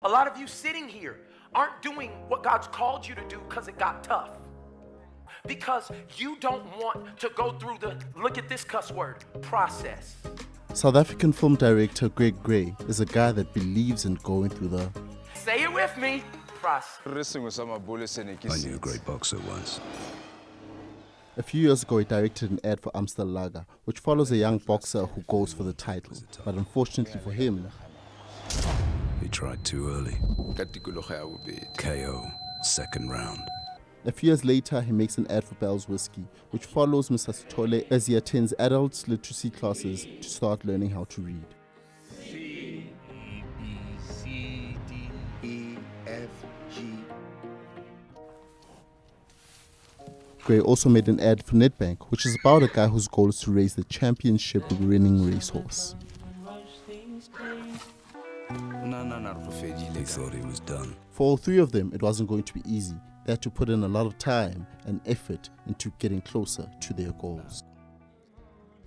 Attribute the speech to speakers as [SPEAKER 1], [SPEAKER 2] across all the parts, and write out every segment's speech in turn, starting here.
[SPEAKER 1] A lot of you sitting here aren't doing what God's called you to do because it got tough. Because you don't want to go through the, look at this cuss word, process.
[SPEAKER 2] South African film director Greg Gray is a guy that believes in going through the,
[SPEAKER 1] say it with me, process.
[SPEAKER 3] I knew a great boxer once.
[SPEAKER 2] A few years ago, he directed an ad for Amstel lager, which follows a young boxer who goes for the title. But unfortunately for him,
[SPEAKER 3] He tried too early. KO, second round.
[SPEAKER 2] a few years later, he makes an ad for Bell's Whiskey, which follows Mr. Sithole as he attends adult literacy classes to start learning how to read.
[SPEAKER 4] C, E, B, C, D, E, F, G.
[SPEAKER 2] Gray also made an ad for Nedbank, which is about a guy whose goal is to raise the championship winning racehorse.
[SPEAKER 3] He thought he was done.
[SPEAKER 2] For all three of them, it wasn't going to be easy. They had to put in a lot of time and effort into getting closer to their goals.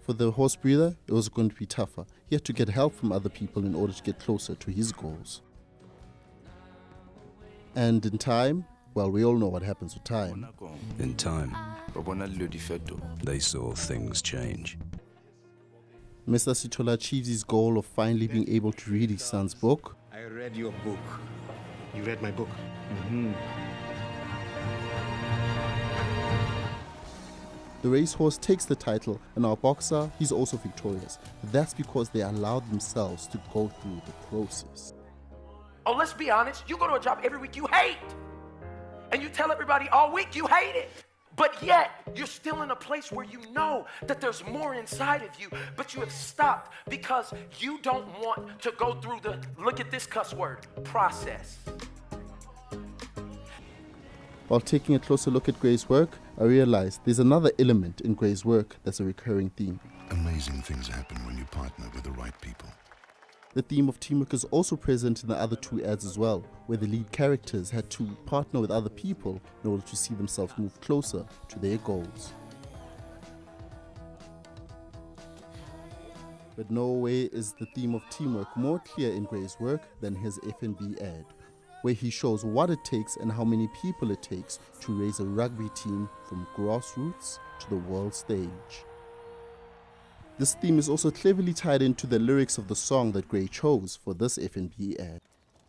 [SPEAKER 2] For the horse breather, it was going to be tougher. He had to get help from other people in order to get closer to his goals. And in time, well, we all know what happens with time.
[SPEAKER 3] In time, they saw things change.
[SPEAKER 2] Mr. Sithole achieves his goal of finally being able to read his son's book.
[SPEAKER 4] I read your book. You read my book?
[SPEAKER 2] The racehorse takes the title, and our boxer, he's also victorious. That's because they allowed themselves to go through the process.
[SPEAKER 1] Oh, let's be honest, you go to a job every week you hate. And you tell everybody all week you hate it. But yet, you're still in a place where you know that there's more inside of you, but you have stopped because you don't want to go through the, look at this cuss word, process.
[SPEAKER 2] While taking a closer look at Gray's work, I realized there's another element in Gray's work that's a recurring theme.
[SPEAKER 5] Amazing things happen when you partner with the right people.
[SPEAKER 2] The theme of teamwork is also present in the other two ads as well, where the lead characters had to partner with other people in order to see themselves move closer to their goals. But nowhere is the theme of teamwork more clear in Gray's work than his F&B ad, where he shows what it takes and how many people it takes to raise a rugby team from grassroots to the world stage. This theme is also cleverly tied into the lyrics of the song that Gray chose for this F&B ad.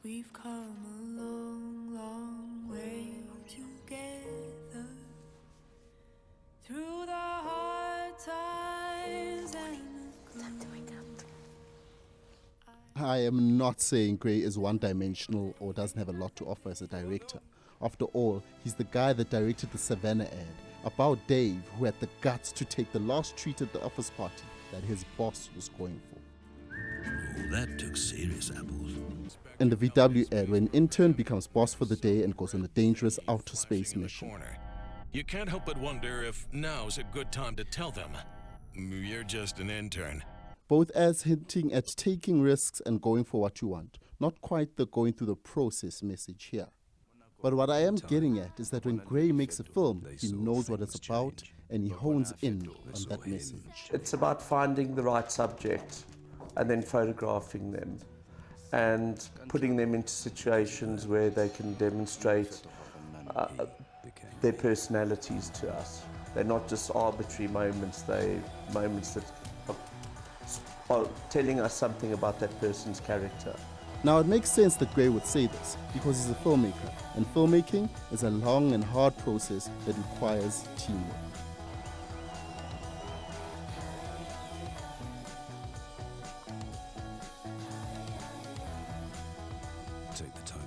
[SPEAKER 6] We've come a long, long way together through the hard times and the good.
[SPEAKER 2] I am not saying Gray is one-dimensional or doesn't have a lot to offer as a director. After all, he's the guy that directed the Savanna ad about Dave, who had the guts to take the last treat at the office party that his boss was going for.
[SPEAKER 7] Oh, that took serious apples.
[SPEAKER 2] In the VW ad, where an intern becomes boss for the day and goes on a dangerous outer space mission.
[SPEAKER 7] You can't help but wonder if now's a good time to tell them you're just an intern.
[SPEAKER 2] Both ads hinting at taking risks and going for what you want. Not quite the going through the process message here. But what I am getting at is that when Gray makes a film, he knows what it's about and he hones in on that message.
[SPEAKER 8] It's about finding the right subject and then photographing them and putting them into situations where they can demonstrate their personalities to us. They're not just arbitrary moments, they're moments that are telling us something about that person's character.
[SPEAKER 2] Now it makes sense that Gray would say this because he's a filmmaker, and filmmaking is a long and hard process that requires teamwork.
[SPEAKER 3] Take the time